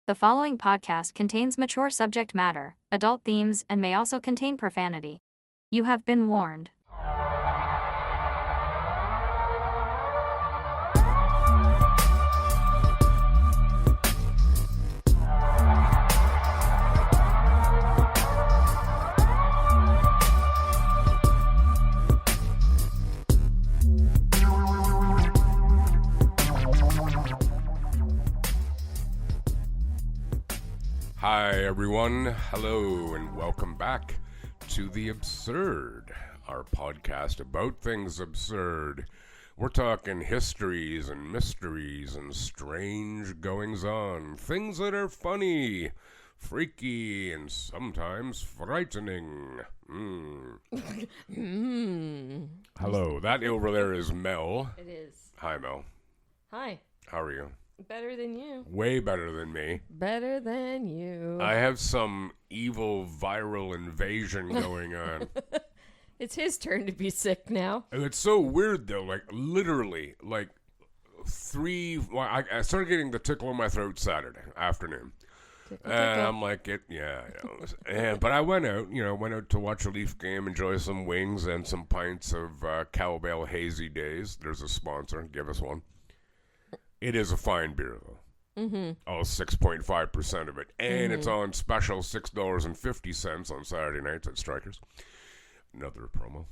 The following podcast contains mature subject matter, adult themes, and may also contain profanity. You have been warned. Hi everyone, hello and welcome back to The Absurd, our podcast about things absurd. We're talking histories and mysteries and strange goings-on, things that are funny, freaky, and sometimes frightening. Hello, that over there is Mel. It is. Hi Mel, Hi. how are you? Better than you. Way better than me. Better than you. I have some evil viral invasion going on. It's his turn to be sick now. And it's so weird though, like literally, like I started getting the tickle in my throat Saturday afternoon. Tickle, And tickle. I'm like, but I went out to watch a Leaf game, enjoy some wings and some pints of Cowbell Hazy Days. There's a sponsor, give us one. It is a fine beer, though. Mm-hmm. Oh, 6.5% of it. And it's on special $6.50 on Saturday nights at Strikers. Another promo.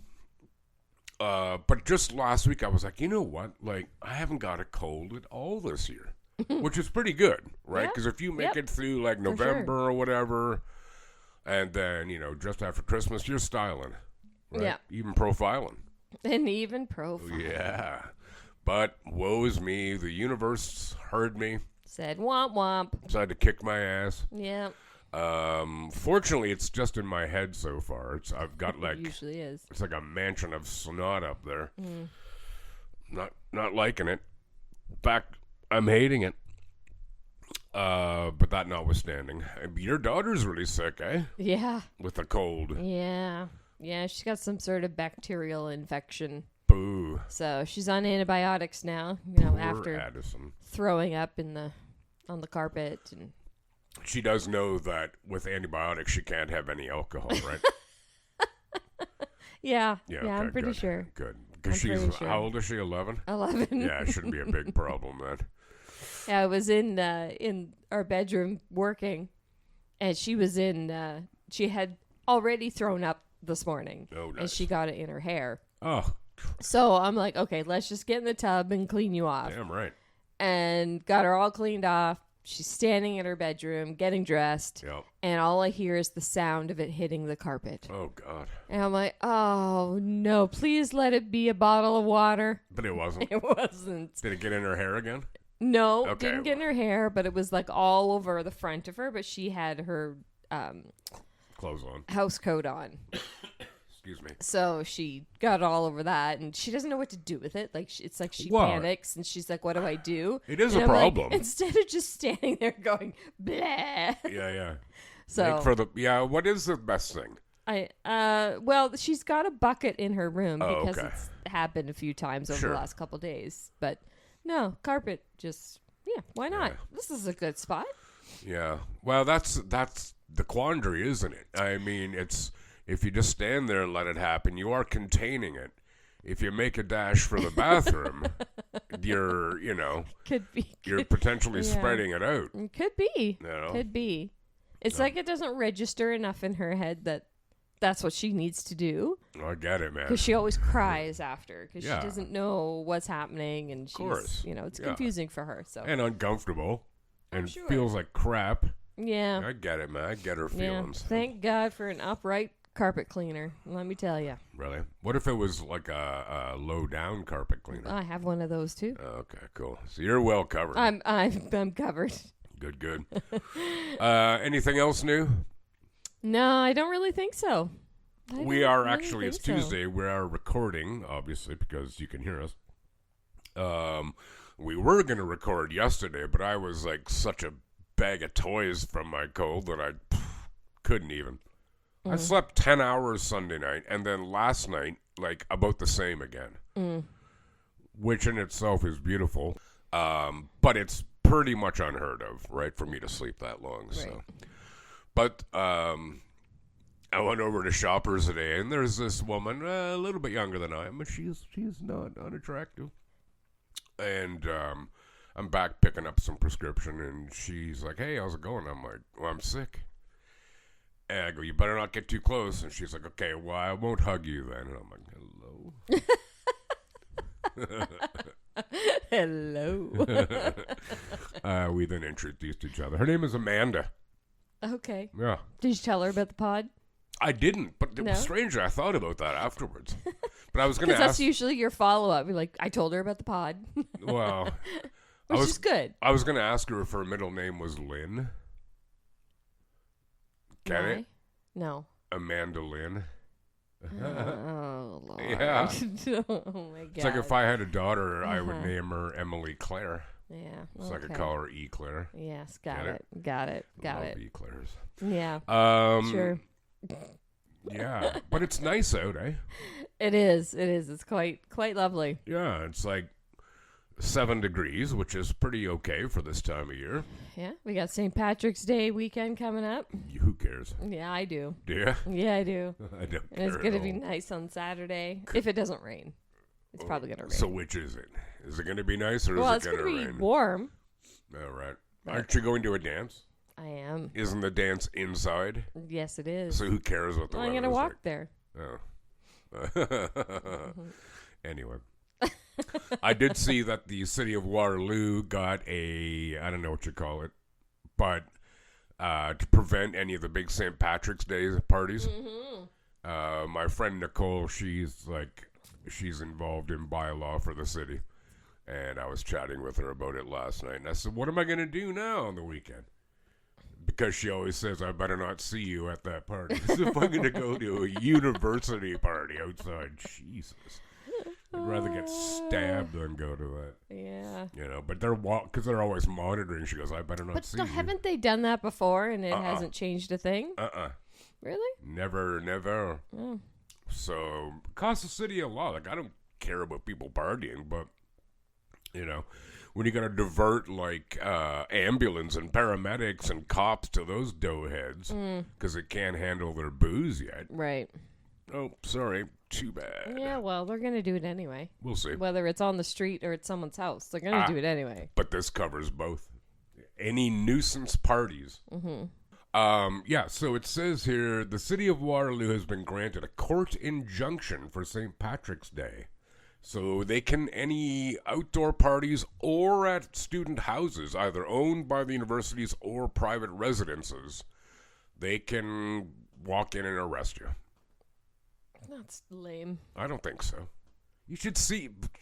But just last week, I was like, you know what? Like, I haven't got a cold at all this year. Which is pretty good, right? Because if you make it through, like, November or whatever, and then, just after Christmas, you're styling. Right? Yeah. Even profiling. And even profile. Yeah. But woe is me. The universe heard me. Said womp womp. Decided to kick my ass. Yeah. Fortunately, it's just in my head so far. I've got like It usually is. It's like a mansion of snot up there. Not liking it. In fact, I'm hating it. But that notwithstanding, your daughter's really sick, eh? Yeah. With a cold. Yeah. Yeah, she's got some sort of bacterial infection. Boo. So she's on antibiotics now, Poor after Addison. throwing up on the carpet and She does know that with antibiotics, she can't have any alcohol, right? Yeah, okay, I'm pretty good, sure. Good. Because I'm she's, pretty sure. how old is she, 11? 11. Yeah, it shouldn't be a big problem then. Yeah, I was in our bedroom working, and she was she had already thrown up this morning, Oh, nice. and she got it in her hair. Oh, So I'm like, okay, let's just get in the tub and clean you off. damn right. And got her all cleaned off. She's standing in her bedroom, getting dressed, Yep. and all I hear is the sound of it hitting the carpet. Oh, God. And I'm like, oh, no, please let it be a bottle of water. But it wasn't. It wasn't. Did it get in her hair again? No, Okay, didn't get in her hair, but it was like all over the front of her, but she had her Clothes on. house coat on. Excuse me. So she got all over that, and she doesn't know what to do with it. Like it's like she What? panics, and she's like, "What do I do?" It is And a I'm like, problem. instead of just standing there going blah. Yeah. So What is the best thing? well, she's got a bucket in her room Oh, because okay. it's happened a few times over Sure. the last couple days. But no, carpet just why not? Yeah. This is a good spot. Yeah. Well, that's the quandary, isn't it? I mean, it's if you just stand there and let it happen, you are containing it. If you make a dash for the bathroom, you're Could potentially yeah. spreading it out. Could be. No. Could be. It's like it doesn't register enough in her head that that's what she needs to do. I get it, man. Because she always cries after because Yeah. she doesn't know what's happening and she's, course. it's Yeah. confusing for her. So And uncomfortable. And sure. feels like crap. yeah. I get it, man. I get her Yeah. feelings. Thank God for an upright carpet cleaner. Let me tell you. Really? What if it was like a low-down carpet cleaner? I have one of those too. Okay, cool. So you're well covered. I'm covered. Good. Anything else new? No, I don't really think so. We are actually, it's Tuesday. We are recording, obviously, because you can hear us. We were going to record yesterday, but I was like such a bag of toys from my cold that I couldn't even. I slept 10 hours Sunday night, and then last night, like, about the same again. Which in itself is beautiful. But it's pretty much unheard of, right, for me to sleep that long. Right. So, but I went over to Shoppers today, and there's this woman, a little bit younger than I am, but she's not unattractive. And I'm back picking up some prescription, and she's like, "Hey, how's it going?" I'm like, "Well, I'm sick." And I go, "You better not get too close." And she's like, "Okay, well, I won't hug you then." And I'm like, Hello. we then introduced each other. Her name is Amanda. Okay. Yeah. Did you tell her about the pod? I didn't, but it No? was strange. I thought about that afterwards. But I was going to Because ask. that's usually your follow-up. You're like, I told her about the pod. Well, Which is good. I was going to ask her if her middle name was Lynn. Get it? No. Amanda Lynn. Oh, Lord. Yeah. Oh, my God. It's like if I had a daughter, I would name her Emily Claire. Yeah. So I could call her E. Claire. Yes, got Get it. Got it. Got Love it. E. Claires. Yeah. Sure. Yeah, but it's nice out, eh? It is. It is. It's quite lovely. Yeah, it's like 7 degrees, which is pretty okay for this time of year. Yeah. We got St. Patrick's Day weekend coming up. Who cares? Yeah, I do. Do you? Yeah, I do. I don't And it's care going to at be all. nice on Saturday. If it doesn't rain. It's probably going to rain. So which is it? Is it going to be nice or well, is it's it going going to to be rain? warm. All right. Aren't you going to a dance? I am. Isn't the dance inside? Yes, it is. So who cares what the Well, I'm weather going to is walk like? there. Oh. Anyway. I did see that the city of Waterloo got a, I don't know what you call it, but to prevent any of the big St. Patrick's Day parties. My friend Nicole, she's involved in bylaw for the city. And I was chatting with her about it last night. And I said, what am I going to do now on the weekend? Because she always says, I better not see you at that party. So if I'm going to go to a university party outside, Jesus. I'd rather get stabbed than go to that. Yeah. You know, but because they're always monitoring. She goes, I better not But see you. haven't they done that before and it hasn't changed a thing? Really? Never. Oh. So, it costs the city a lot. Like, I don't care about people partying, but, you know, when you got to divert, like, ambulance and paramedics and cops to those doughheads because they can't handle their booze yet. Right. Oh, sorry. Too bad. Yeah, well, they're going to do it anyway. We'll see. Whether it's on the street or at someone's house, they're going to do it anyway. But this covers both. Any nuisance parties. Yeah, so it says here, the city of Waterloo has been granted a court injunction for St. Patrick's Day. So they can, any outdoor parties or at student houses, either owned by the universities or private residences, they can walk in and arrest you. That's lame. I don't think so. You should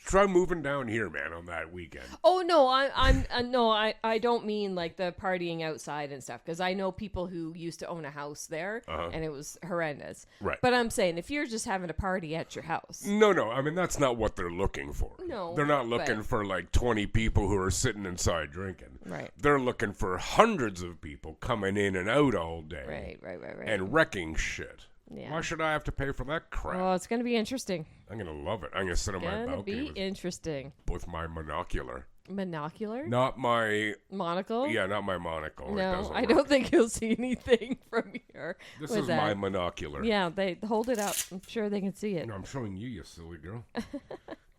try moving down here, man, on that weekend. Oh no, I don't mean like the partying outside and stuff, because I know people who used to own a house there and it was horrendous. Right. But I'm saying if you're just having a party at your house. No, I mean that's not what they're looking for. No, they're not looking but- for like 20 people who are sitting inside drinking. Right. They're looking for hundreds of people coming in and out all day. Right. And wrecking shit. Yeah. Why should I have to pay for that crap? Oh, it's gonna be interesting. I'm gonna love it. I'm gonna sit on my Gonna balcony be interesting. with my monocular. Monocular? Not my Monocle? Yeah, not my monocle. It No, doesn't I work. don't think you'll see anything from here. This with is that. my monocular. Yeah, they hold it up. I'm sure they can see it. No, I'm showing you, you silly girl.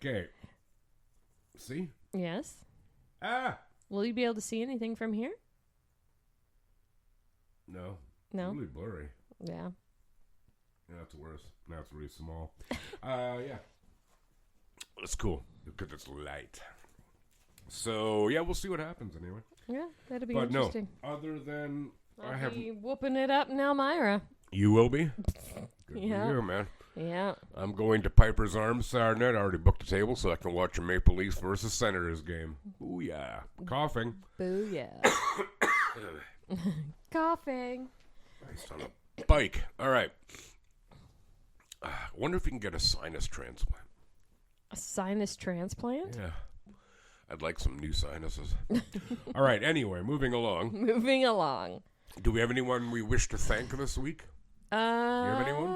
Okay. See? Yes. Ah! Will you be able to see anything from here? No. No. It's really blurry. Yeah. Yeah, that's worse. Now it's really small. Yeah. It's cool because it's light. So, yeah, we'll see what happens anyway. Yeah, that'll be But interesting. no, other than I'll be whooping it up in Elmira. You will be? Good Yeah. for you, man. Yeah. I'm going to Piper's Arms Saturday night. I already booked a table so I can watch a Maple Leafs versus Senators game. Ooh, yeah. Coughing. Booyah. Coughing. Nice on a bike. All right. I wonder if you can get a sinus transplant. A sinus transplant? Yeah. I'd like some new sinuses. All right. Anyway, moving along. Moving along. Do we have anyone we wish to thank this week? You have anyone?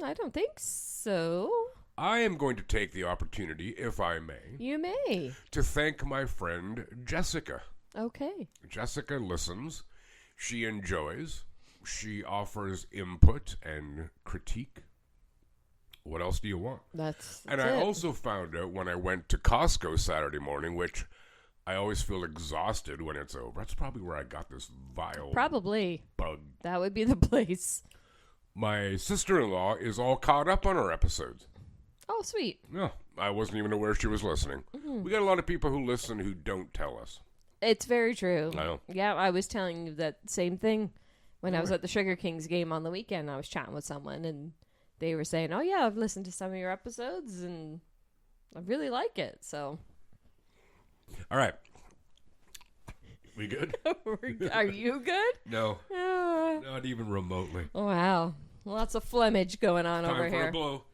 I don't think so. I am going to take the opportunity, if I may, You may. to thank my friend Jessica. Okay. Jessica listens. She enjoys. She offers input and critique. What else do you want? That's And I also found out when I went to Costco Saturday morning, which I always feel exhausted when it's over. That's probably where I got this vile Probably. bug. That would be the place. My sister-in-law is all caught up on her episodes. Oh, sweet. No, I wasn't even aware she was listening. We got a lot of people who listen who don't tell us. It's very true. I know. Yeah, I was telling you that same thing when I was at the Sugar Kings game on the weekend. I was chatting with someone, and they were saying, "Oh yeah, I've listened to some of your episodes, and I really like it." So, All right. We good? are you good? No, Uh, not even remotely. wow, lots of Flemmage going on Time over for here. a blow.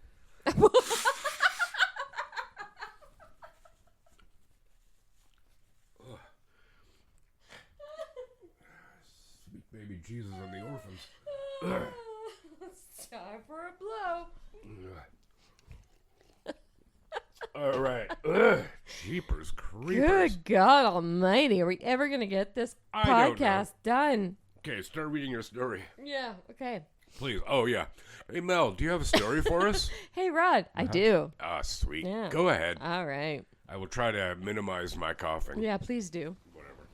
Sweet baby Jesus and the orphans. It's time for a blow. All right. Ugh. Jeepers creepers. Good God Almighty! Are we ever gonna get this I don't know. podcast done? Okay, start reading your story, Yeah. Okay. please. Oh yeah. Hey Mel, do you have a story for us? Hey Rod, I do. Ah, sweet. Yeah. Go ahead. All right. I will try to minimize my coughing. Yeah, please do. Whatever.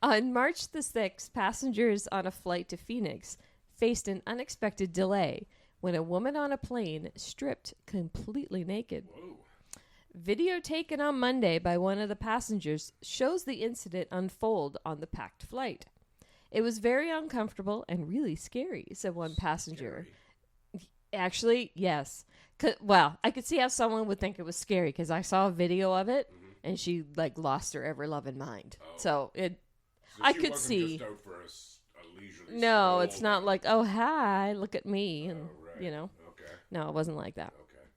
On March the 6th, passengers on a flight to Phoenix faced an unexpected delay when a woman on a plane stripped completely naked. Whoa. Video taken on Monday by one of the passengers shows the incident unfold on the packed flight. It was very uncomfortable and really scary, said one passenger. Actually, yes. Well, I could see how someone would think it was scary because I saw a video of it and she like lost her ever loving mind. Oh. So it. So I she could wasn't see. Just out for a leisurely No, stroll, it's not but- like, oh, hi, look at me. And, Oh, right. you know, Okay. no, it wasn't like that. Okay.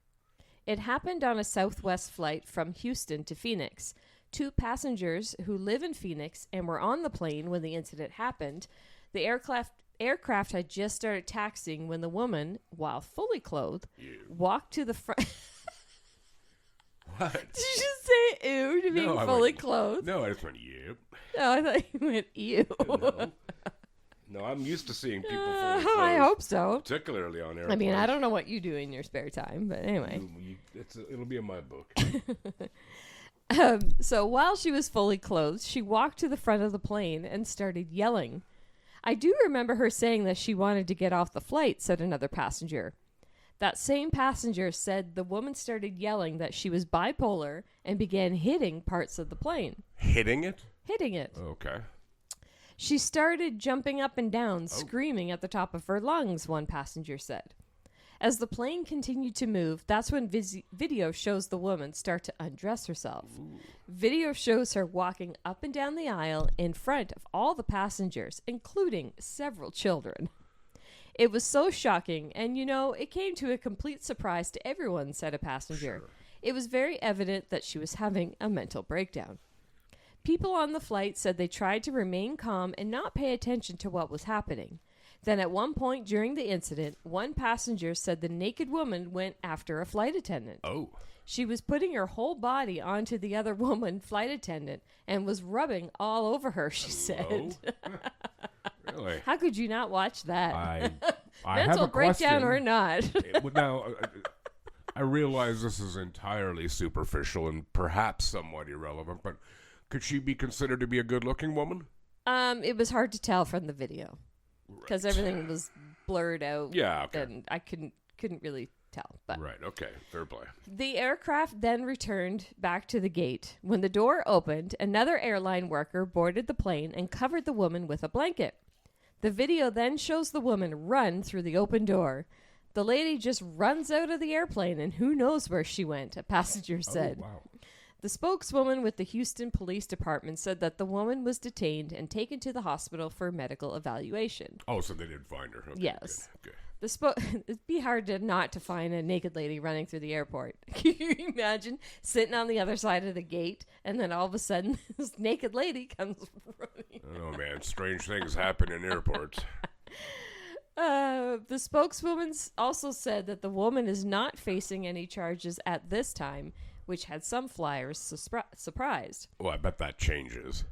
It happened on a Southwest flight from Houston to Phoenix. Two passengers who live in Phoenix and were on the plane when the incident happened. The aircraft had just started taxiing when the woman, while fully clothed, walked to the front. What? Did you just say ew to being No, I fully went- clothed? No, I just went, yep. Oh, I thought you meant ew. No. No, I'm used to seeing people fully clothed. I hope so. Particularly on airplanes. I mean, I don't know what you do in your spare time, but anyway. It'll be in my book. So while she was fully clothed, she walked to the front of the plane and started yelling. I do remember her saying that she wanted to get off the flight, said another passenger. That same passenger said the woman started yelling that she was bipolar and began hitting parts of the plane. Hitting it? Hitting it. Okay. She started jumping up and down, screaming at the top of her lungs, one passenger said. As the plane continued to move, that's when video shows the woman start to undress herself. Ooh. Video shows her walking up and down the aisle in front of all the passengers, including several children. It was so shocking, and it came to a complete surprise to everyone, said a passenger. Sure. It was very evident that she was having a mental breakdown. People on the flight said they tried to remain calm and not pay attention to what was happening. Then at one point during the incident, one passenger said the naked woman went after a flight attendant. Oh. She was putting her whole body onto the other woman flight attendant and was rubbing all over her, she said. Really? How could you not watch that? I have Mental a breakdown question. or not. Now, I realize this is entirely superficial and perhaps somewhat irrelevant, but could she be considered to be a good-looking woman? It was hard to tell from the video because everything was blurred out. Yeah, okay. And I couldn't really tell. But Right, okay. Fair play. the aircraft then returned back to the gate. When the door opened, another airline worker boarded the plane and covered the woman with a blanket. The video then shows the woman run through the open door. The lady just runs out of the airplane and who knows where she went, a passenger said. Oh, wow. The spokeswoman with the Houston Police Department said that the woman was detained and taken to the hospital for medical evaluation. Oh, so they did find her. Okay, Yes. Good. It'd be hard not to find a naked lady running through the airport. Can you imagine sitting on the other side of the gate and then all of a sudden this naked lady comes running? Oh, man. Strange things happen in airports. The spokeswoman also said that the woman is not facing any charges at this time, which had some flyers surprised. Well, I bet that changes.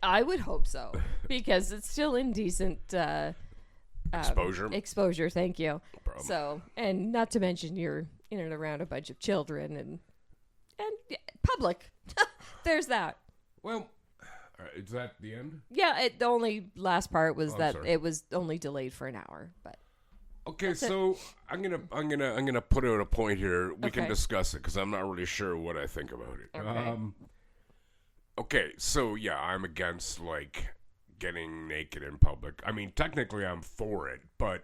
I would hope so, because it's still indecent Exposure. Exposure, thank you. No problem. So, and not to mention you're in and around a bunch of children and public. There's that. Well, is that the end? Yeah, the only last part was I'm that sorry. it was only delayed for an hour, but Okay, so I'm gonna put out a point here. We can Okay. discuss it because I'm not really sure what I think about it. Okay. Okay, so yeah, I'm against like getting naked in public. I mean, technically, I'm for it, but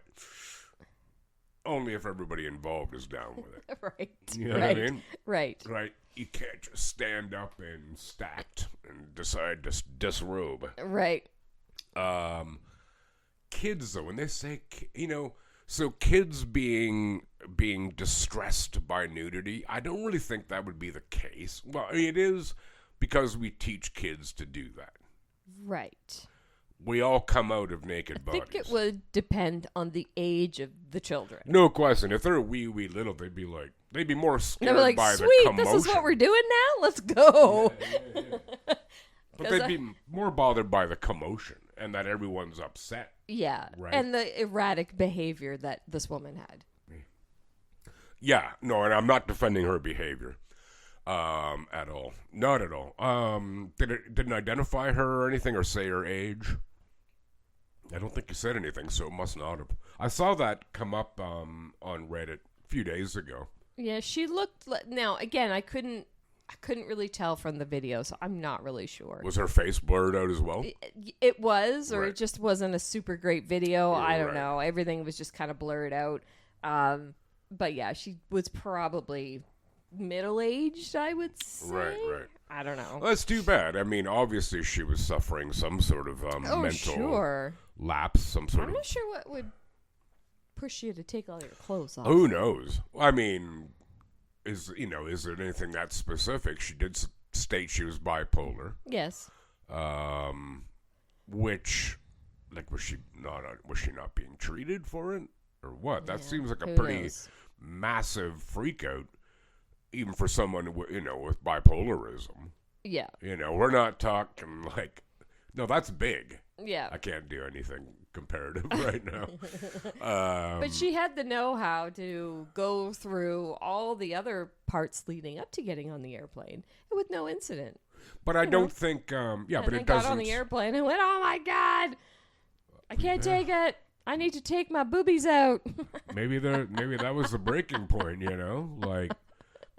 only if everybody involved is down with it. right. You know right. what I mean? Right. Right? You can't just stand up and stacked and decide to disrobe. Right. Kids though, when they say so kids being distressed by nudity, I don't really think that would be the case. Well, it is because we teach kids to do that. Right. We all come out of naked I bodies. think it would depend on the age of the children. No question. If they're wee little, they'd be more They're scared like, by sweet, the commotion. this is what we're doing now? Let's go. But they'd be more bothered by the commotion and that everyone's upset. Yeah. Right. And the erratic behavior that this woman had. Yeah, no, and I'm not defending her behavior at all. Not at all. Didn't identify her or anything or say her age. I don't think you said anything, so it must not have. I saw that come up on Reddit a few days ago. Yeah, she looked now again, I couldn't really tell from the video, so I'm not really sure. Was her face blurred out as well? It was, or Right. it just wasn't a super great video. Yeah, I don't right. know. Everything was just kind of blurred out. But yeah, she was probably middle-aged, I would say. Right. I don't know. Well, that's too bad. I mean, obviously she was suffering some sort of mental Sure. lapse, some sort I'm of... not sure what would push you to take all your clothes off. Who knows? I mean, is there anything that specific? She did state she was bipolar. Yes. Which, like, was she not being treated for it, or what? That Yeah, seems like a who pretty knows? massive freak out, even for someone with bipolarism. Yeah. We're not talking like, no, that's big. Yeah. I can't do anything comparative right now. But she had the know-how to go through all the other parts leading up to getting on the airplane with no incident. But I don't think, yeah, And but then it got doesn't. on the airplane and went, "Oh my God, I can't take it. I need to take my boobies out." Maybe that was the breaking point, Like,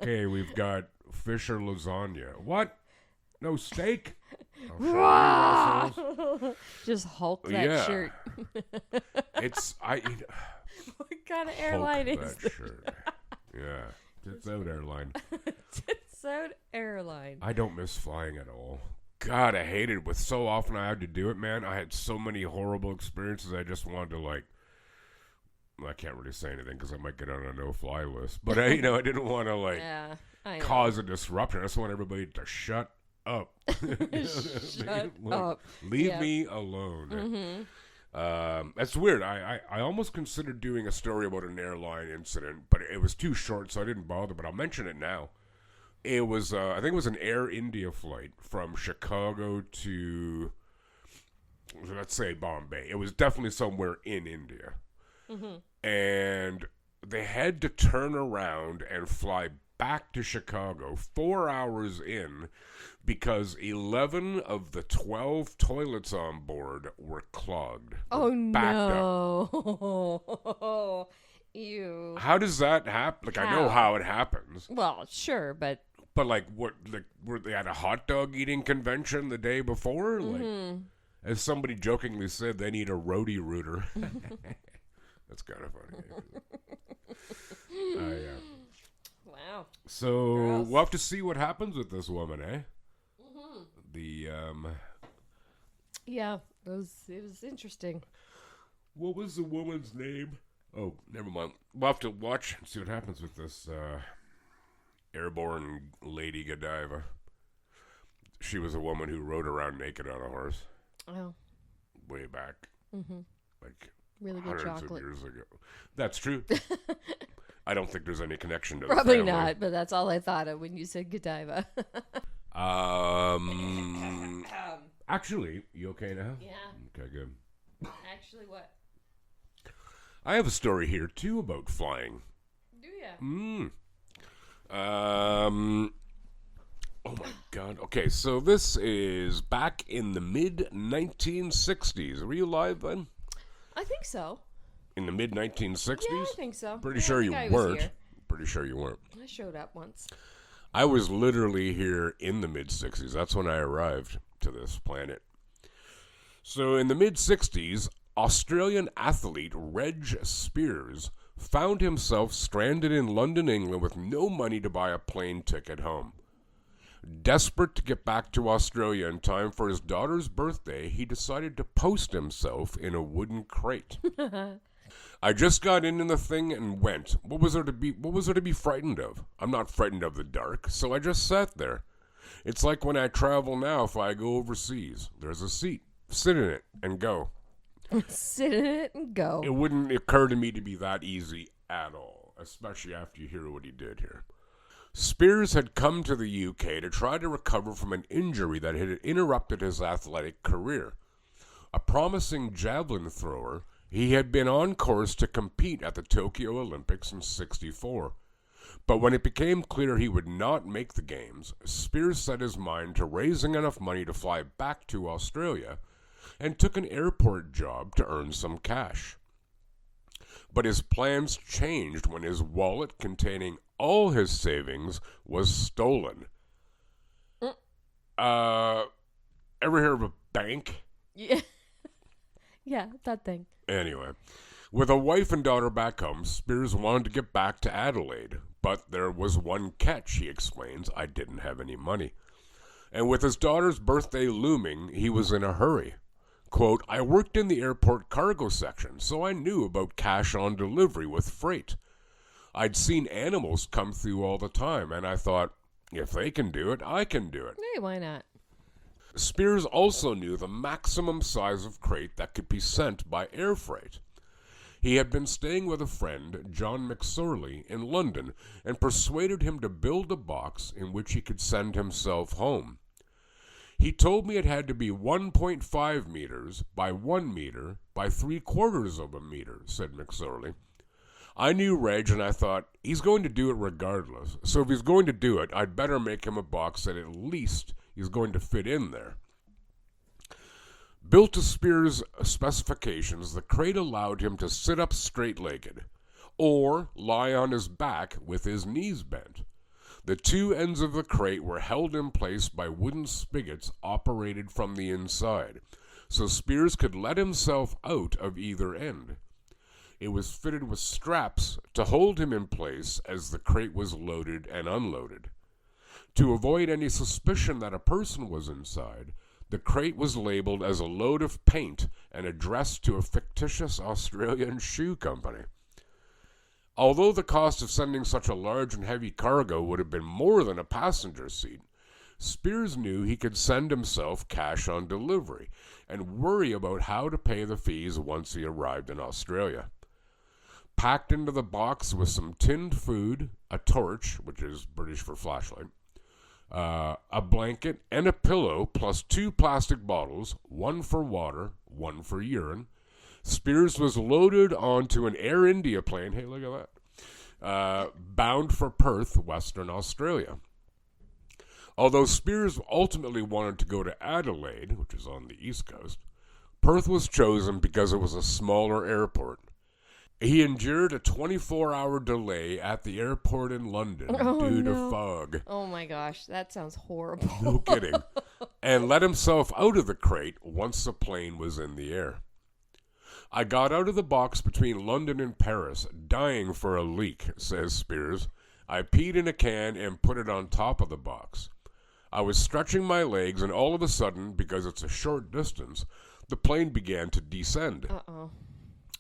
okay, we've got fish or lasagna. What? No steak? I'll show you, assholes. Just Hulk that Yeah. shirt. What kind of airline Hulk is that shirt. Yeah, tits out airline. Tits out airline? I don't miss flying at all. God, I hated it. With so often I had to do it, man. I had so many horrible experiences. I just wanted to I can't really say anything because I might get on a no-fly list. But I didn't want to Yeah, I know. cause a disruption. I just want everybody to shut up. Shut up. Leave Yeah. me alone. Mm-hmm. That's weird. I almost considered doing a story about an airline incident, but it was too short, so I didn't bother. But I'll mention it now. It was, I think it was an Air India flight from Chicago to, let's say, Bombay. It was definitely somewhere in India. Mm-hmm. And they had to turn around and fly back to Chicago 4 hours in because 11 of the 12 toilets on board were clogged. Oh, backed up. no. Ew. How does that happen? Like, I know how it happens. Well, sure, but But, were they at a hot dog eating convention the day before? Mm-hmm. As somebody jokingly said, they need a roadie rooter. That's kind of funny. Yeah. wow. So Gross. we'll have to see what happens with this woman, eh? Mm-hmm. The Yeah, it was interesting. what was the woman's name? Oh, never mind. We'll have to watch and see what happens with this airborne Lady Godiva. She was a woman who rode around naked on a horse Oh. way back. Mm-hmm. Like Really good hundreds chocolate. of years ago. That's true. I don't think there's any connection to Probably the family. not, but that's all I thought of when you said Godiva. Actually, you okay now? Yeah. Okay, good. Actually, what? I have a story here, too, about flying. Do ya? Oh, my God. Okay, so this is back in the mid-1960s. Were you alive then? I think so. In the mid-1960s? Yeah, I think so. Pretty Yeah, sure I you think I was weren't. here. Pretty sure you weren't. I showed up once. I was literally here in the mid-60s. That's when I arrived to this planet. So in the mid-60s, Australian athlete Reg Spiers found himself stranded in London, England with no money to buy a plane ticket home. Desperate to get back to Australia in time for his daughter's birthday, he decided to post himself in a wooden crate. I just got in the thing and went. What was there to be frightened of? I'm not frightened of the dark, so I just sat there. It's like when I travel now if I go overseas. There's a seat. Sit in it and go. Sit in it and go. It wouldn't occur to me to be that easy at all, especially after you hear what he did here. Spiers had come to the UK to try to recover from an injury that had interrupted his athletic career. A promising javelin thrower, he had been on course to compete at the Tokyo Olympics in '64. But when it became clear he would not make the games, Spiers set his mind to raising enough money to fly back to Australia and took an airport job to earn some cash. But his plans changed when his wallet containing all his savings was stolen. Ever hear of a bank? Yeah. Yeah, that thing. Anyway, with a wife and daughter back home, Spiers wanted to get back to Adelaide. But there was one catch, he explains. I didn't have any money. And with his daughter's birthday looming, he was in a hurry. Quote, I worked in the airport cargo section, so I knew about cash on delivery with freight. I'd seen animals come through all the time, and I thought, if they can do it, I can do it. Hey, why not? Spiers also knew the maximum size of crate that could be sent by air freight. He had been staying with a friend, John McSorley, in London, and persuaded him to build a box in which he could send himself home. He told me it had to be 1.5 meters by 1 meter by 3/4 of a meter, said McSorley. I knew Reg, and I thought, he's going to do it regardless, so if he's going to do it, I'd better make him a box that at least he's going to fit in there. Built to Spiers' specifications, the crate allowed him to sit up straight-legged, or lie on his back with his knees bent. The two ends of the crate were held in place by wooden spigots operated from the inside, so Spiers could let himself out of either end. It was fitted with straps to hold him in place as the crate was loaded and unloaded. To avoid any suspicion that a person was inside, the crate was labeled as a load of paint and addressed to a fictitious Australian shoe company. Although the cost of sending such a large and heavy cargo would have been more than a passenger seat, Spiers knew he could send himself cash on delivery and worry about how to pay the fees once he arrived in Australia. Packed into the box was some tinned food, a torch, which is British for flashlight, a blanket, and a pillow, plus 2 plastic bottles, one for water, one for urine. Spiers was loaded onto an Air India plane, hey, look at that, bound for Perth, Western Australia. Although Spiers ultimately wanted to go to Adelaide, which is on the east coast, Perth was chosen because it was a smaller airport. He endured a 24-hour delay at the airport in London due to fog. Oh my gosh, that sounds horrible. No kidding. And let himself out of the crate once the plane was in the air. I got out of the box between London and Paris, dying for a leak, says Spiers. I peed in a can and put it on top of the box. I was stretching my legs, and all of a sudden, because it's a short distance, the plane began to descend. Uh-oh.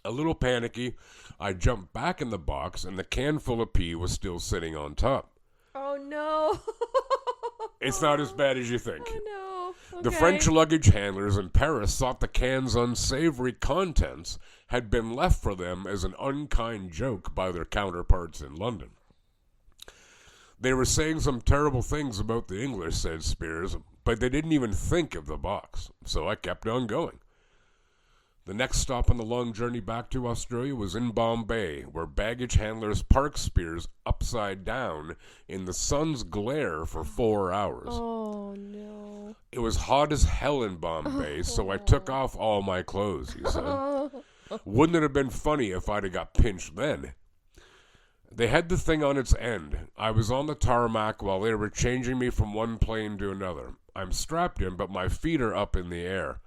A little panicky, I jumped back in the box, and the can full of pee was still sitting on top. Oh, no. It's not as bad as you think. Oh, no. The French luggage handlers in Paris thought the can's unsavory contents had been left for them as an unkind joke by their counterparts in London. They were saying some terrible things about the English, said Spiers, but they didn't even think of the box, so I kept on going. The next stop on the long journey back to Australia was in Bombay, where baggage handlers parked Spiers upside down in the sun's glare for 4 hours. Oh, no. It was hot as hell in Bombay, so I took off all my clothes, he said. Wouldn't it have been funny if I'd have got pinched then? They had the thing on its end. I was on the tarmac while they were changing me from one plane to another. I'm strapped in, but my feet are up in the air.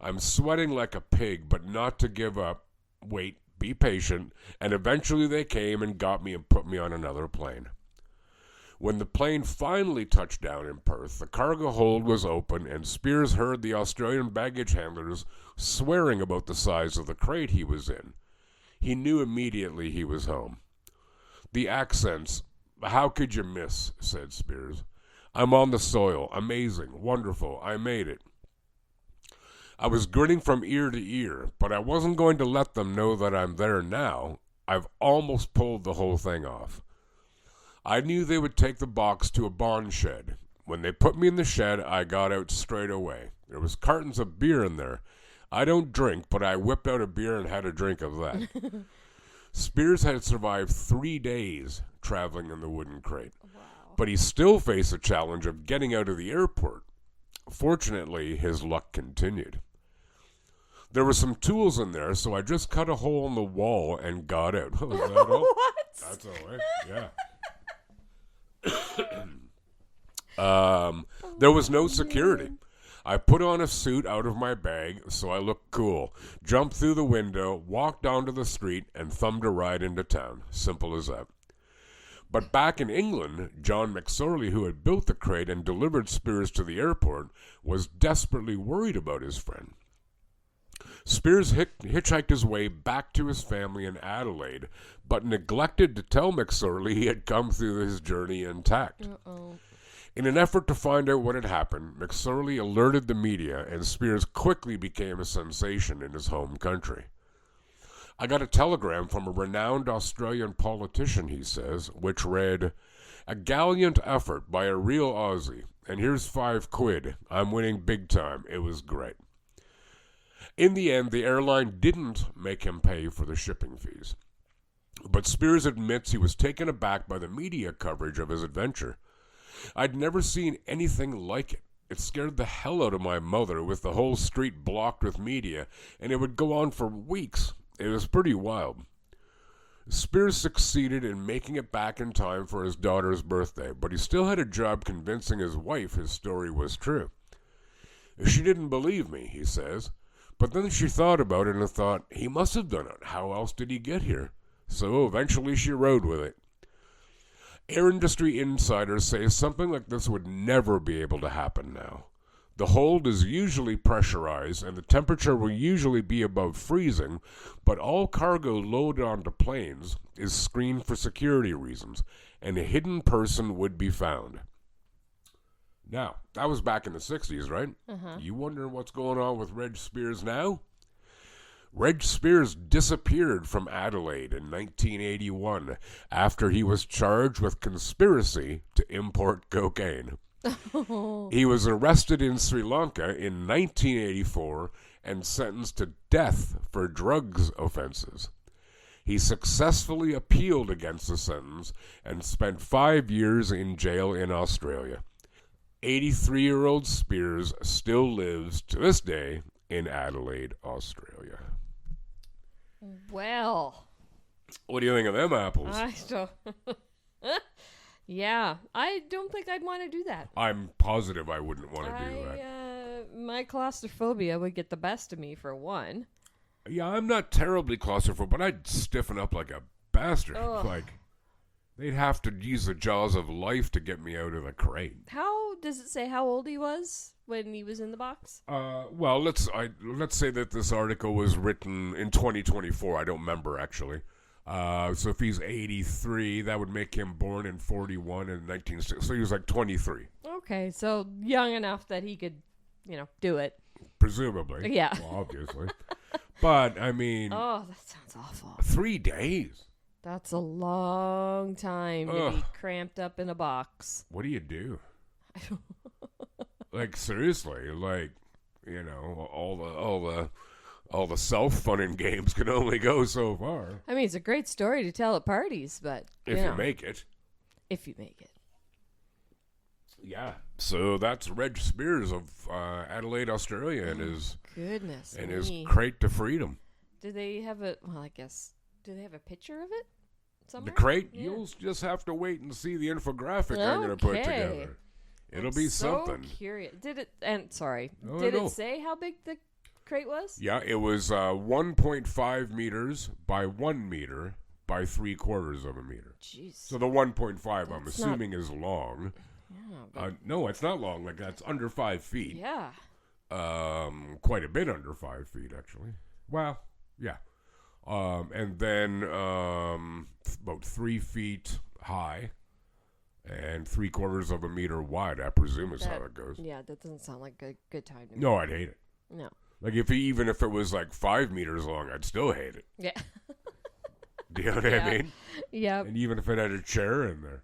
I'm sweating like a pig, but not to give up. Wait, be patient. And eventually they came and got me and put me on another plane. When the plane finally touched down in Perth, the cargo hold was open, and Spiers heard the Australian baggage handlers swearing about the size of the crate he was in. He knew immediately he was home. The accents, how could you miss, said Spiers. I'm on the soil. Amazing. Wonderful. I made it. I was grinning from ear to ear, but I wasn't going to let them know that I'm there now. I've almost pulled the whole thing off. I knew they would take the box to a bond shed. When they put me in the shed, I got out straight away. There was cartons of beer in there. I don't drink, but I whipped out a beer and had a drink of that. Spiers had survived 3 days traveling in the wooden crate. Wow. But he still faced the challenge of getting out of the airport. Fortunately, his luck continued. There were some tools in there, so I just cut a hole in the wall and got out. Was that all? What? That's all right, yeah. There was no security. I put on a suit out of my bag so I looked cool, jumped through the window, walked onto the street, and thumbed a ride into town. Simple as that. But back in England, John McSorley, who had built the crate and delivered Spiers to the airport, was desperately worried about his friend. Spiers hitchhiked his way back to his family in Adelaide, but neglected to tell McSorley he had come through his journey intact. Uh-oh. In an effort to find out what had happened, McSorley alerted the media, and Spiers quickly became a sensation in his home country. I got a telegram from a renowned Australian politician, he says, which read, "A gallant effort by a real Aussie, and here's £5. I'm winning big time. It was great." In the end, the airline didn't make him pay for the shipping fees. But Spiers admits he was taken aback by the media coverage of his adventure. I'd never seen anything like it. It scared the hell out of my mother, with the whole street blocked with media, and it would go on for weeks. It was pretty wild. Spiers succeeded in making it back in time for his daughter's birthday, but he still had a job convincing his wife his story was true. She didn't believe me, he says, but then she thought about it and thought, he must have done it. How else did he get here? So eventually she rode with it. Air industry insiders say something like this would never be able to happen now. The hold is usually pressurized, and the temperature will usually be above freezing, but all cargo loaded onto planes is screened for security reasons, and a hidden person would be found. Now, that was back in the 60s, right? Uh-huh. You wondering what's going on with Reg Spiers now? Reg Spiers disappeared from Adelaide in 1981 after he was charged with conspiracy to import cocaine. He was arrested in Sri Lanka in 1984 and sentenced to death for drugs offenses. He successfully appealed against the sentence and spent 5 years in jail in Australia. 83-year-old Spiers still lives to this day in Adelaide, Australia. Well, What do you think of them apples? I don't. Yeah, I don't think I'd want to do that. I'm positive I wouldn't want to do that. My claustrophobia would get the best of me for one. Yeah, I'm not terribly claustrophobic, but I'd stiffen up like a bastard. Ugh. Like, they'd have to use the jaws of life to get me out of the crate. How does it say how old he was when he was in the box? Well, let's say that this article was written in 2024. I don't remember, actually. So if he's 83, that would make him born in 41 and 1960. So he was like 23. Okay, so young enough that he could do it. Presumably. Yeah. Well, obviously. But, I mean, Oh, that sounds awful. 3 days. That's a long time to be Ugh. cramped up in a box. What do you do? Like, seriously, like, all the self-funding games can only go so far. I mean, it's a great story to tell at parties, but If you make it. If you make it. Yeah. So that's Reg Spiers of Adelaide, Australia, and his crate to freedom. Do they have do they have a picture of it somewhere? The crate? Yeah. You'll just have to wait and see the infographic I'm going to put together. It'll be something. Curious. Did it it say how big the crate was? Yeah, it was 1.5 meters by 1 meter by 3/4 of a meter. Jeez. So the 1.5, I'm assuming, is long. Yeah, no, it's not long. Like, that's under 5 feet. Yeah. Quite a bit under 5 feet, actually. Well, yeah. And then about 3 feet high and 3/4 of a meter wide, I presume is how it goes. Yeah, that doesn't sound like a good time to me. No, I'd hate it. No. Like, even if it was like 5 meters long, I'd still hate it. Yeah. Do you know what I mean? Yeah. And even if it had a chair in there,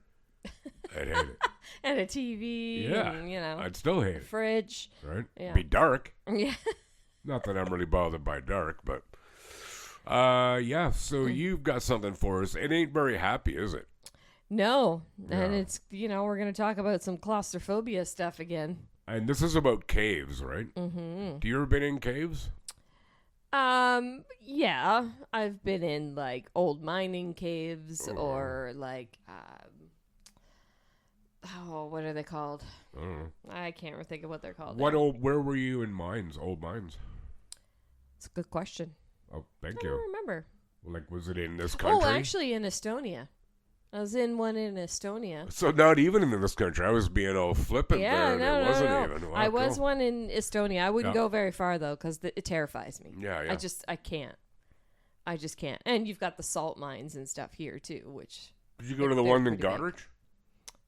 I'd hate it. And a TV. Yeah. And, I'd still hate it. Fridge. Right? Yeah. Be dark. Yeah. Not that I'm really bothered by dark, but yeah. So you've got something for us. It ain't very happy, is it? No. And Yeah. it's we're going to talk about some claustrophobia stuff again. And this is about caves, right? Mm-hmm. Do you ever been in caves? Yeah. I've been in like old mining caves or like what are they called? I don't know. I can't think of what they're called. Where were you in mines? Old mines? It's a good question. Oh, thank I you. don't remember. Like, was it in this country? Oh, actually in Estonia. I was in one in Estonia. So not even in this country. I was being all flippant there, and it wasn't even. Wow, I was cool. one in Estonia. I wouldn't go very far, though, because it terrifies me. Yeah. I can't. I just can't. And you've got the salt mines and stuff here, too, which... Did you go to the one in pretty big. Goderich?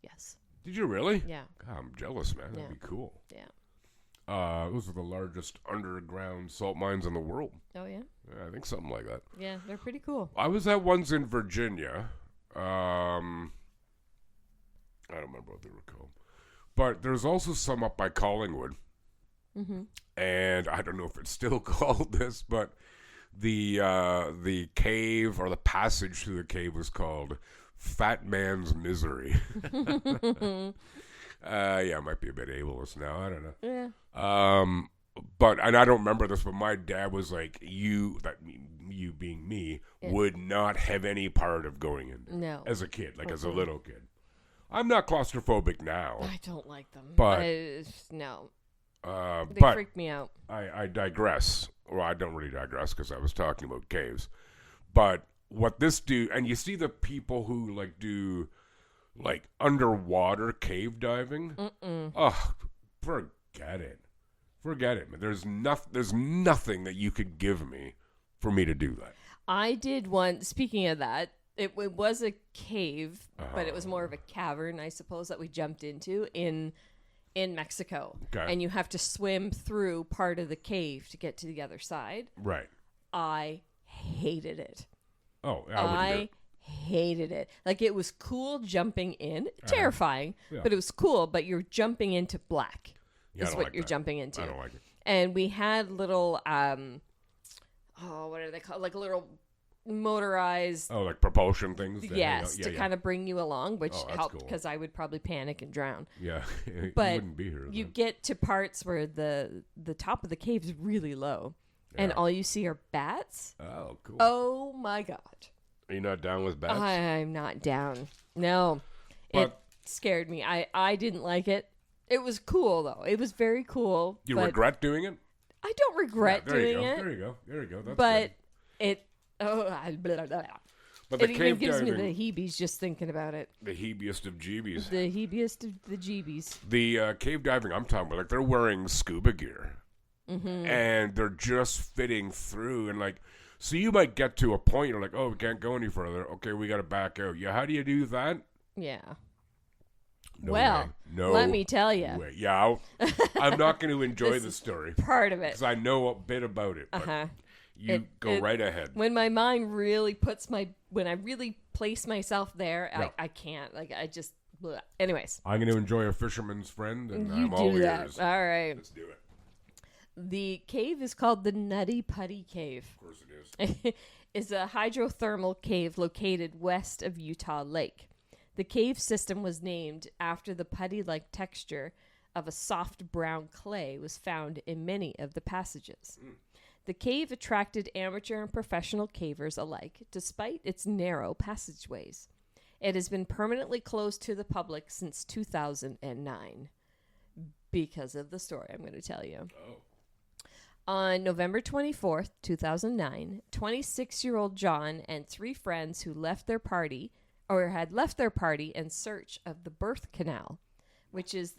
Yes. Did you really? Yeah. God, I'm jealous, man. That'd Yeah. be cool. Yeah. Those are the largest underground salt mines in the world. Oh, yeah? Yeah, I think something like that. Yeah, they're pretty cool. I was at ones in Virginia. I don't remember what they were called. But there's also some up by Collingwood. Mm-hmm. And I don't know if it's still called this, but the cave or the passage through the cave was called Fat Man's Misery. Yeah, it might be a bit ableist now. I don't know. Yeah. But and I don't remember this, but my dad was like, you being me, would not have any part of going in there. No. As a kid, like as a little kid. I'm not claustrophobic now. I don't like them. But no. They but freak me out. I digress. Well, I don't really digress because I was talking about caves. But what this do, and you see the people who like do like underwater cave diving. Oh, forget it. Forget it, man. There's nothing that you could give me for me to do that. I did one. Speaking of that, it was a cave, but it was more of a cavern, I suppose, that we jumped into in Mexico. Okay. And you have to swim through part of the cave to get to the other side. Right. I hated it. Oh, I hated it. Like, it was cool jumping in, terrifying, but it was cool. But you're jumping into black. Yeah, is what you're jumping into. I don't like it. And we had little, what are they called? Like little motorized. Oh, like propulsion things. Yes, to kind of bring you along, which helped cool. because I would probably panic and drown. Yeah, But you wouldn't be here. You then. get to parts where the top of the cave is really low, and all you see are bats. Oh, cool. Oh my god! Are you not down with bats? I'm not down. No, it But- scared me. I didn't like it. It was cool though. It was very cool. You but regret doing it? I don't regret There you doing go. it. There you go. There you go. That's But good. blah, blah, blah. But the It even cave gives diving, me the heebies just thinking about it. the heebiest of jeebies. The heebiest of the jeebies. The cave diving I'm talking about, like they're wearing scuba gear, Mm-hmm. and they're just fitting through, and like, so you might get to a point you're like, oh, we can't go any further. Okay, we got to back out. Yeah, how do you do that? Yeah. No well, way. No let me tell you. way. Yeah, I'm not going to enjoy the story Part of it. because I know a bit about it. But you go right ahead. When my mind really when I really place myself there, Yeah. I can't. Like, I just, bleh. Anyways. I'm going to enjoy A Fisherman's Friend, and You I'm all do that. ears. All right. Let's do it. The cave is called the Nudie Putty Cave. Of course it is. Is a hydrothermal cave located west of Utah Lake. The cave system was named after the putty-like texture of a soft brown clay was found in many of the passages. The cave attracted amateur and professional cavers alike, despite its narrow passageways. It has been permanently closed to the public since 2009 because of the story I'm going to tell you. Oh. On November 24th, 2009, 26-year-old John and 3 friends who had left their party in search of the birth canal, which is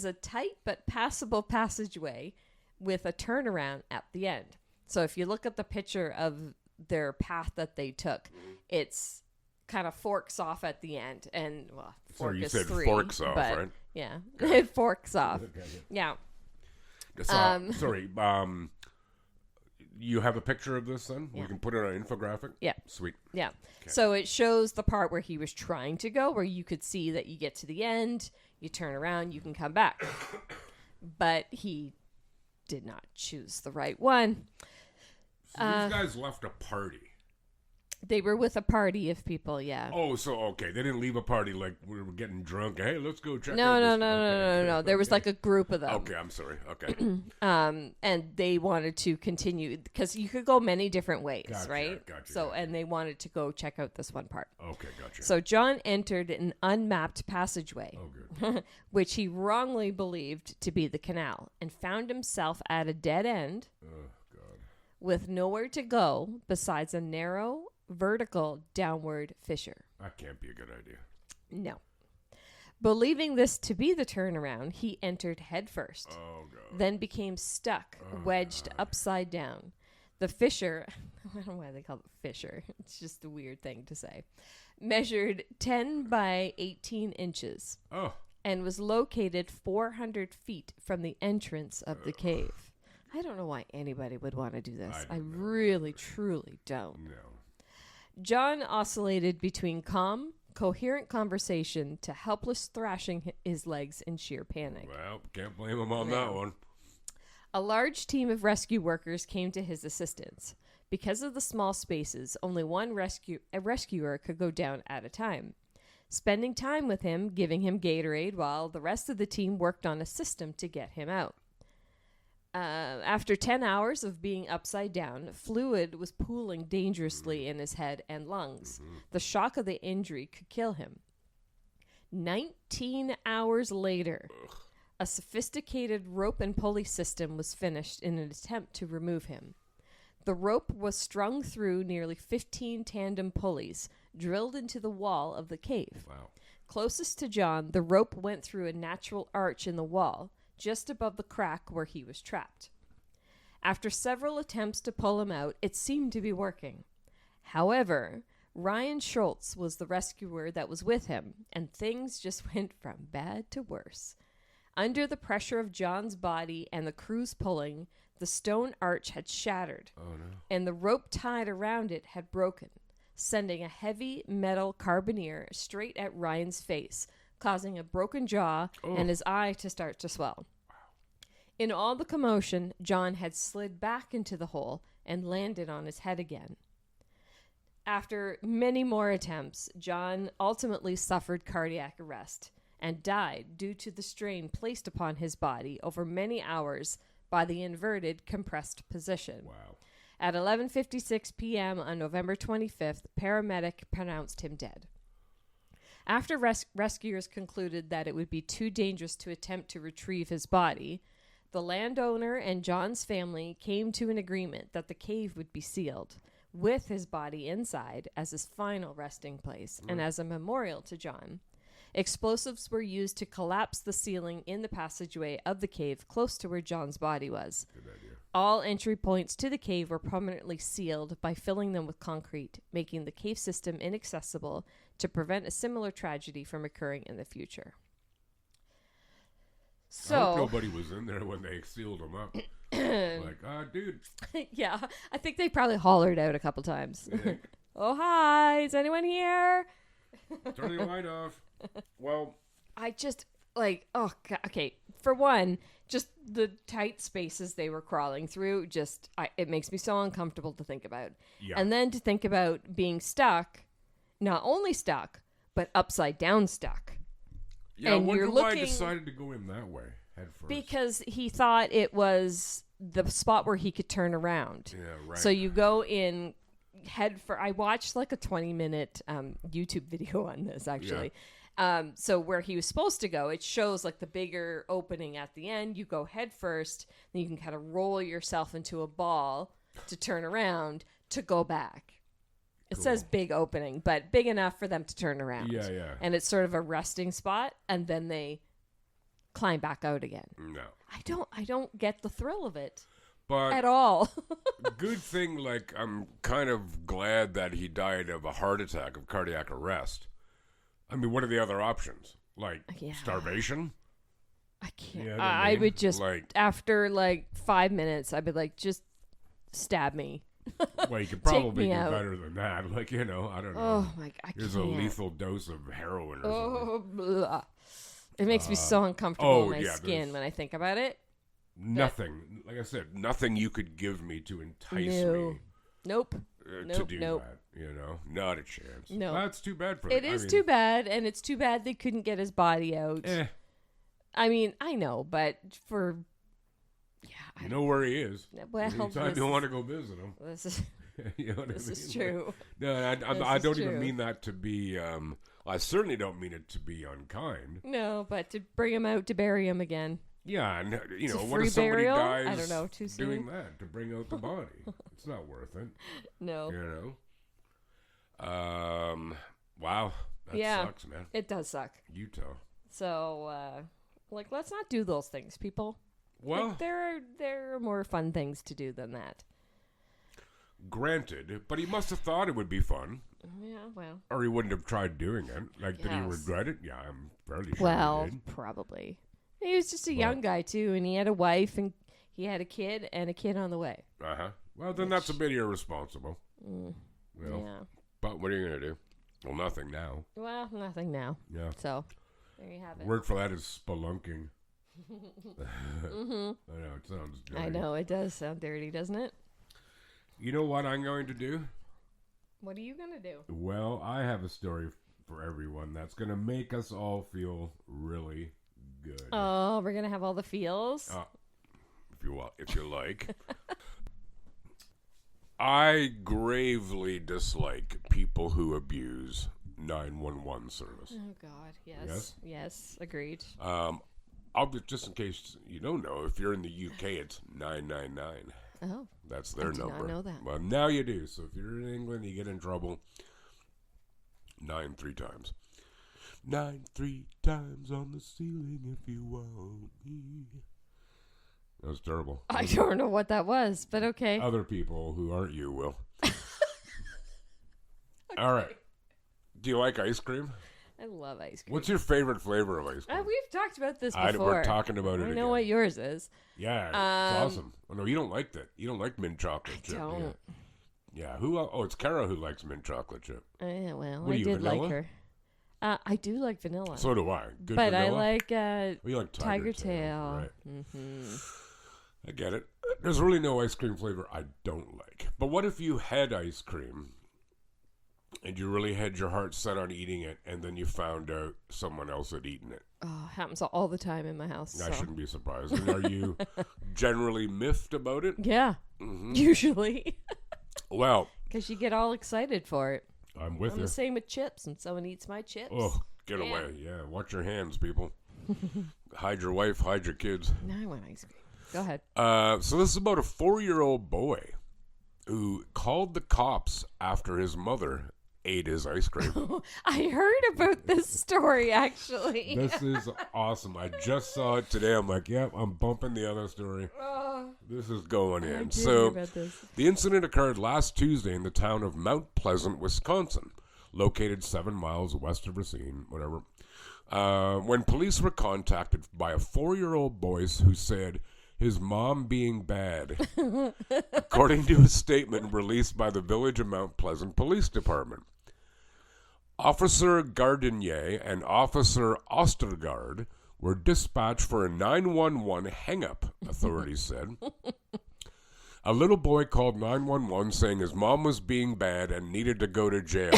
a tight but passable passageway with a turnaround at the end. So if you look at the picture of their path that they took, it's kind of forks off at the end, and So you is said 3, forks off, but, right? Yeah, it forks off. Yeah. Sorry. You have a picture of this then? Yeah. We can put it on an infographic? Yeah. Sweet. Yeah. So it shows the part where he was trying to go, where you could see that you get to the end, you turn around, you can come back. But he did not choose the right one. So these guys left a party. They were with a party of people, yeah. Oh, so okay. They didn't leave a party like we were getting drunk. Hey, let's go check out No. this. There was like a group of them. Okay, I'm sorry. Okay. And they wanted to continue because you could go many different ways, Gotcha, right? gotcha. And they wanted to go check out this one part. Okay, gotcha. So John entered an unmapped passageway, Oh, good. which he wrongly believed to be the canal, and found himself at a dead end Oh, God. with nowhere to go besides a narrow, vertical, downward fissure. That can't be a good idea. No. Believing this to be the turnaround, he entered headfirst, Oh, God. then became stuck, wedged upside down. The fissure, I don't know why they call it fissure, it's just a weird thing to say, measured 10 by 18 inches Oh. and was located 400 feet from the entrance of the cave. I don't know why anybody would want to do this. I really, truly don't. No. John oscillated between calm, coherent conversation to helpless thrashing his legs in sheer panic. Well, can't blame him on that one. A large team of rescue workers came to his assistance. Because of the small spaces, only one rescuer could go down at a time. Spending time with him, giving him Gatorade, while the rest of the team worked on a system to get him out. After 10 hours of being upside down, fluid was pooling dangerously in his head and lungs. The shock of the injury could kill him. 19 hours later, a sophisticated rope and pulley system was finished in an attempt to remove him. The rope was strung through nearly 15 tandem pulleys, drilled into the wall of the cave. Wow. Closest to John, the rope went through a natural arch in the wall, just above the crack where he was trapped. After several attempts to pull him out, it seemed to be working. However, Ryan Schultz was the rescuer that was with him, and things just went from bad to worse. Under the pressure of John's body and the crew's pulling, the stone arch had shattered, and the rope tied around it had broken, sending a heavy metal carabiner straight at Ryan's face, causing a broken jaw and his eye to start to swell. In all the commotion, John had slid back into the hole and landed on his head again. After many more attempts, John ultimately suffered cardiac arrest and died due to the strain placed upon his body over many hours by the inverted, compressed position. Wow. At 11:56 p.m. on November 25th, paramedic pronounced him dead. After rescuers concluded that it would be too dangerous to attempt to retrieve his body, the landowner and John's family came to an agreement that the cave would be sealed, with his body inside as his final resting place and as a memorial to John. Explosives were used to collapse the ceiling in the passageway of the cave close to where John's body was. Good idea. All entry points to the cave were permanently sealed by filling them with concrete, making the cave system inaccessible to prevent a similar tragedy from occurring in the future. I hope So, nobody was in there when they sealed them up. Like, dude. yeah, I think they probably hollered out a couple times. Oh, hi, is anyone here? Turn the light off. Well, I just, like, oh, God, okay, for one, just the tight spaces they were crawling through, it makes me so uncomfortable to think about. yeah. And then to think about being stuck, not only stuck, but upside down stuck. Yeah, I and wonder you're why I looking- decided to go in that way head first. Because he thought it was the spot where he could turn around. Yeah, right. So you go in I watched like a 20-minute YouTube video on this, actually. So where he was supposed to go, it shows like the bigger opening at the end. You go head first, then you can kind of roll yourself into a ball to turn around to go back. It says big opening, but big enough for them to turn around. Yeah, yeah. And it's sort of a resting spot, and then they climb back out again. No. I don't get the thrill of it But at all. good thing, like, I'm kind of glad that he died of a heart attack, of cardiac arrest. I mean, what are the other options? Like, starvation? I can't. Yeah, I would just, like, after like 5 minutes, I'd be like, just stab me. well, you could probably me do out. better than that. Like, I don't know. Oh my! I Here's can't. a lethal dose of heroin or something. Oh, blah. It makes me so uncomfortable in my yeah, skin there's- when I think about it. Nothing. Like I said, nothing you could give me to entice No. me Nope. to Nope, do nope. that. You know, not a chance. No. That's too bad for It him. is too bad, and it's too bad they couldn't get his body out. Eh, I mean, I know, but for you know where he is. well, Anytime this you is- want to go visit him. this is You know what this I is mean? true. No, I This don't is even true. mean that to be. I certainly don't mean it to be unkind. No, but to bring him out to bury him again. Yeah, and you know, It's a what free if somebody burial? dies I don't know, too soon? doing that to bring out the body? It's not worth it. No. You know. Wow, that Yeah. sucks, man. It does suck. Utah. So, like, let's not do those things, people. Well, Like, there are more fun things to do than that. granted, but he must have thought it would be fun, Yeah, well. or he wouldn't have tried doing it. Like, did he Yes. regret it? Yeah, I'm fairly sure Well, he did. probably. He was just a young guy, too, and he had a wife, and he had a kid, and a kid on the way. Well, then that's a bit irresponsible. Well, Yeah. but what are you gonna do? Well, nothing now. Well, nothing now. Yeah. So, there you have it. Word for that is spelunking. I know, it sounds dirty. I know, it does sound dirty, doesn't it? You know what I'm going to do? What are you going to do? Well, I have a story for everyone that's going to make us all feel really good. Oh, we're going to have all the feels? If you like. I gravely dislike people who abuse 911 service. Oh, God. Yes. Yes? Yes. Agreed. Just in case you don't know, if you're in the UK, it's 999. Oh. That's their did not number. know that. Well, now you do. So if you're in England, you get in trouble. 9 3 times. 9 3 times on the ceiling if you want me. That was terrible. I don't know what that was, but okay. Other people who aren't you will. All right. Do you like ice cream? I love ice cream. What's your favorite flavor of ice cream? We've talked about this before. We're talking about it I again. know what yours is. Yeah, it's awesome. Oh, no, you don't like that. You don't like mint chocolate chip. Don't. Yeah. Who? Oh, it's Kara who likes mint chocolate chip. Yeah, well, What are I you, did vanilla? like her. I do like vanilla. So do I. Good but vanilla? I like Oh, you like tiger tail. tail. Right. Mm-hmm. I get it. There's really no ice cream flavor I don't like. But what if you had ice cream and you really had your heart set on eating it and then you found out someone else had eaten it? Oh, happens all the time in my house. I so. shouldn't be surprised. And are you generally miffed about it? Yeah, usually. Well, Because you get all excited for it. I'm with I'm you. the same with chips, and someone eats my chips. Oh, get Yeah. away. Yeah, watch your hands, people. Hide your wife, hide your kids. Now I want ice cream. Go ahead. So this is about a 4-year-old boy who called the cops after his mother ate his ice cream. I heard about this story, actually. This is awesome. I just saw it today. I'm like, yep, I'm bumping the other story. This is going I in. did So, hear about this. the incident occurred last Tuesday in the town of Mount Pleasant, Wisconsin, located 7 miles west of Racine, whatever. When police were contacted by a 4-year-old boy who said his mom being bad, according to a statement released by the Village of Mount Pleasant Police Department. Officer Gardinier and Officer Ostergaard were dispatched for a 911 hang-up, authorities said. A little boy called 911 saying his mom was being bad and needed to go to jail.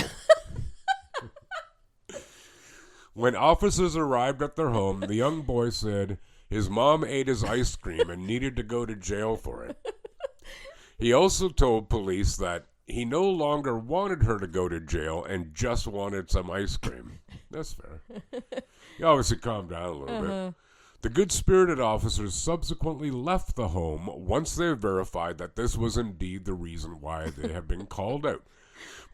When officers arrived at their home, the young boy said his mom ate his ice cream and needed to go to jail for it. He also told police that he no longer wanted her to go to jail and just wanted some ice cream. That's fair. He obviously calmed down a little bit. The good-spirited officers subsequently left the home once they verified that this was indeed the reason why they had been called out.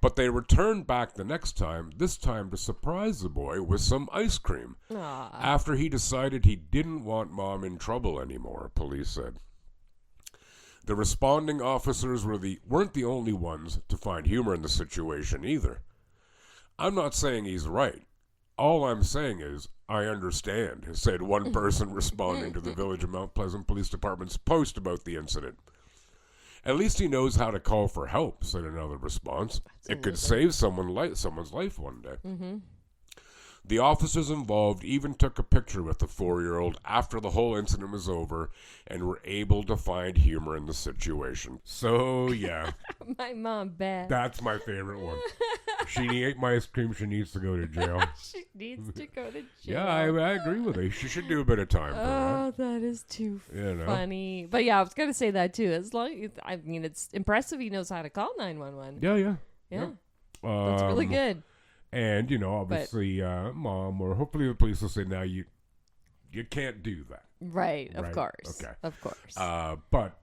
But they returned back the next time, this time to surprise the boy with some ice cream. After he decided he didn't want mom in trouble anymore, police said. The responding officers weren't the only ones to find humor in the situation either. I'm not saying he's right. All I'm saying is, I understand, said one person responding to the Village of Mount Pleasant Police Department's post about the incident. At least he knows how to call for help, said another response. It could save someone's life one day. Mm-hmm. The officers involved even took a picture with the 4-year-old after the whole incident was over and were able to find humor in the situation. So, yeah. My mom bad. That's my favorite one. She ate my ice cream. She needs to go to jail. She needs to go to jail. Yeah, I agree with her. She should do a bit of time for Oh, that is too that. funny. But yeah, I was going to say that too. It's impressive he knows how to call 911. Yeah. That's really good. And, obviously, mom or hopefully the police will say, now you can't do that. Right, of course. Okay. Of course. But,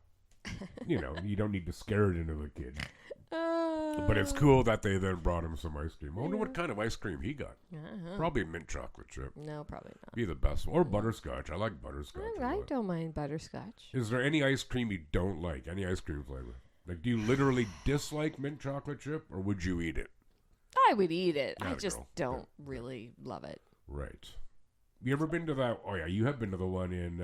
you don't need to scare it into the kid. But it's cool that they then brought him some ice cream. I wonder what kind of ice cream he got. Probably mint chocolate chip. No, probably not. Be the best one. Or butterscotch. I like butterscotch. I don't mind butterscotch. Is there any ice cream you don't like? Any ice cream flavor? Like, do you literally dislike mint chocolate chip, or would you eat it? I would eat it. I just go. don't really love it. Right. You ever been to that? Oh, yeah, you have been to the one in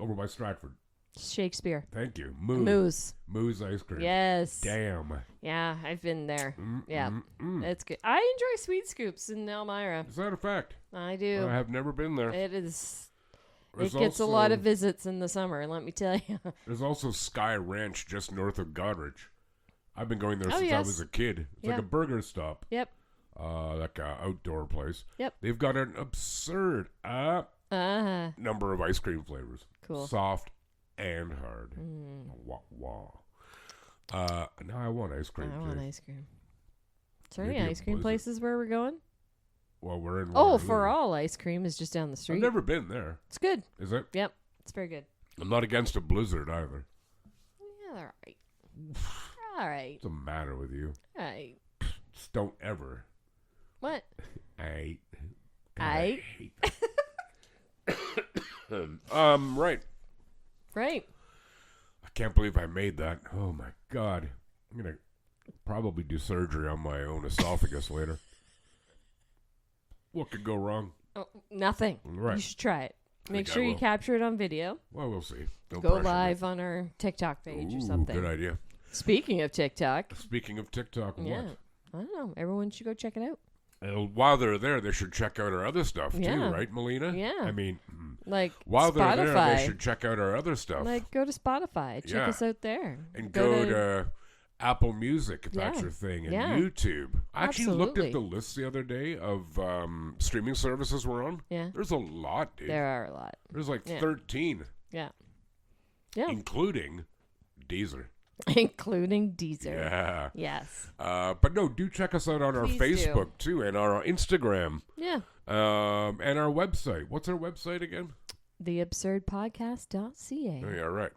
over by Stratford. Shakespeare. Thank you. Moose ice cream. Yes. Damn. Yeah, I've been there. Yeah. It's good. I enjoy Sweet Scoops in Elmira. Is that a fact? I do. I have never been there. It is. There's It gets a lot of visits in the summer, let me tell you. There's also Sky Ranch just north of Goderich. I've been going there since I was a kid. It's like a burger stop. Yep. Like an outdoor place. Yep. They've got an absurd number of ice cream flavors. Cool. Soft and hard. Wah, wah. Now I want ice cream, I want ice cream. Is there Maybe any a ice cream Blizzard. places where we're going? Well, we're in Oh, Waterloo. For All ice cream is just down the street. I've never been there. It's good. Is it? Yep. It's very good. I'm not against a blizzard either. Yeah, they're all right. All right. What's the matter with you? All right. Just don't ever. What? I I hate that. Right. Right. I can't believe I made that. Oh my God. I'm going to probably do surgery on my own esophagus later. What could go wrong? Oh, nothing. Right. You should try it. Make think I sure you will. capture it on video. Well, we'll see. Don't Go pressure me. live on our TikTok page or Ooh, something. good idea. Speaking of TikTok. Speaking of TikTok, Yeah. I don't know. Everyone should go check it out. While they're there, they should check out our other stuff too, Yeah. right, Melina? Yeah. I mean, Like while Spotify. they're there, they should check out our other stuff. Like go to Spotify. Check Yeah. us out there. And go to Apple Music if that's Yeah. your thing, and Yeah. YouTube. I actually looked at Absolutely. the list the other day of streaming services we're on. Yeah. There's a lot, dude. There are a lot. There's like Yeah. 13, Yeah. Yeah. including Deezer. Including Deezer. Yeah. Yes. But no, do check us out on our Please do. Facebook too, and our Instagram, Yeah. and our website. What's our website again? TheAbsurdPodcast.ca. Oh, yeah, right.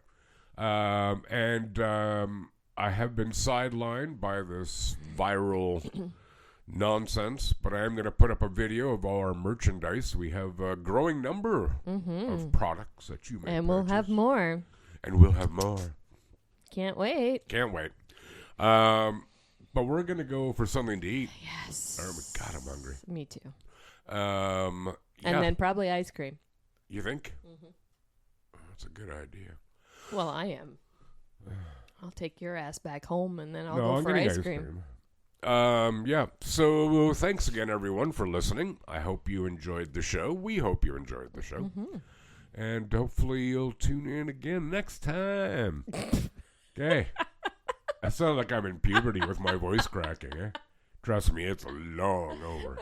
I have been sidelined by this viral nonsense, but I am going to put up a video of all our merchandise. We have a growing number of products that you may And we'll have more. And we'll have more. Can't wait. Can't wait. But we're going to go for something to eat. Yes. Oh, my God, I'm hungry. Me too. Yeah. And then probably ice cream. You think? That's a good idea. Well, I am. I'll take your ass back home, and then I'll No, go I'm for getting ice cream. Yeah. So thanks again, everyone, for listening. I hope you enjoyed the show. We hope you enjoyed the show. And hopefully you'll tune in again next time. Okay. I sound like I'm in puberty with my voice cracking, eh? Trust me, it's long over.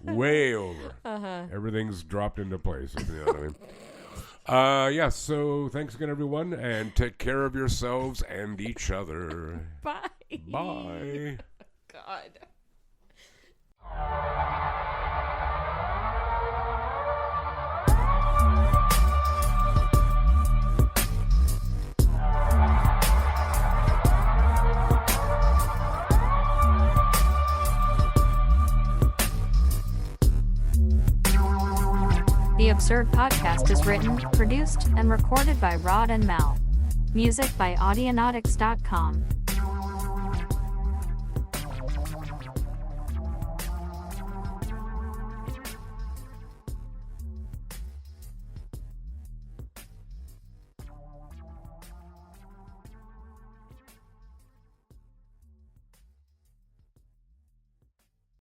Way over. Everything's dropped into place, if you know what I mean. Yeah, so thanks again, everyone, and take care of yourselves and each other. Bye. Bye. God. The Absurd Podcast is written, produced, and recorded by Rod and Mal. Music by Audionautics.com.